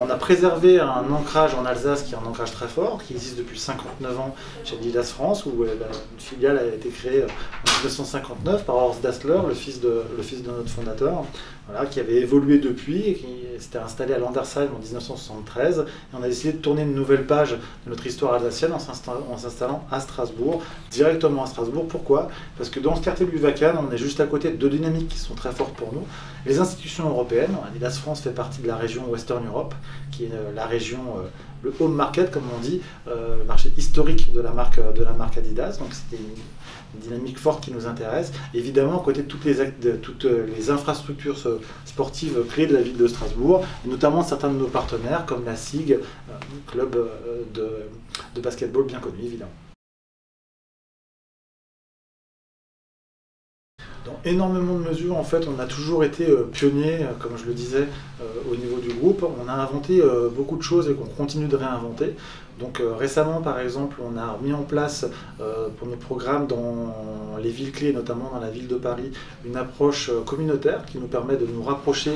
On a préservé un ancrage en Alsace qui est un ancrage très fort, qui existe depuis 59 ans chez Adidas France, où une filiale a été créée en 1959 par Horst Dassler, le fils de notre fondateur, voilà, qui avait évolué depuis et qui s'était installé à Landersheim en 1973. Et on a décidé de tourner une nouvelle page de notre histoire alsacienne en s'installant à Strasbourg, directement à Strasbourg. Pourquoi? Parce que dans ce quartier du Wacken, on est juste à côté de deux dynamiques qui sont très fortes pour nous. Les institutions européennes, Adidas France fait partie de la région Western Europe, qui est la région, le home market comme on dit, marché historique de la marque Adidas. Donc c'était une dynamique forte qui nous intéresse. Évidemment, à côté de toutes les infrastructures sportives clés de la ville de Strasbourg, et notamment certains de nos partenaires comme la SIG, club de basketball bien connu évidemment. Dans énormément de mesures, en fait, on a toujours été pionniers, comme je le disais, au niveau du groupe. On a inventé beaucoup de choses et qu'on continue de réinventer. Donc récemment, par exemple, on a mis en place pour nos programmes dans les villes clés, notamment dans la ville de Paris, une approche communautaire qui nous permet de nous rapprocher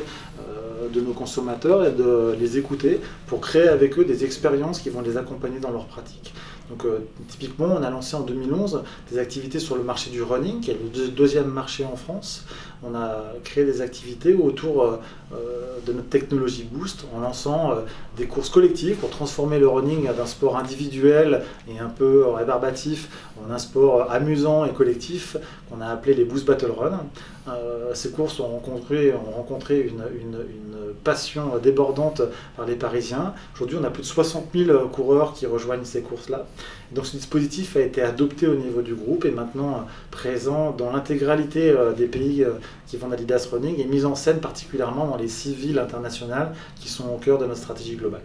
de nos consommateurs et de les écouter pour créer avec eux des expériences qui vont les accompagner dans leur pratique. Donc typiquement, on a lancé en 2011 des activités sur le marché du running, qui est le deuxième marché en France. On a créé des activités autour de notre technologie Boost en lançant des courses collectives pour transformer le running d'un sport individuel et un peu rébarbatif en un sport amusant et collectif qu'on a appelé les Boost Battle Run. Ces courses ont rencontré une passion débordante par les Parisiens. Aujourd'hui, on a plus de 60 000 coureurs qui rejoignent ces courses-là. Donc ce dispositif a été adopté au niveau du groupe et maintenant présent dans l'intégralité des pays qui vendent Adidas Running et mis en scène particulièrement dans les 6 villes internationales qui sont au cœur de notre stratégie globale.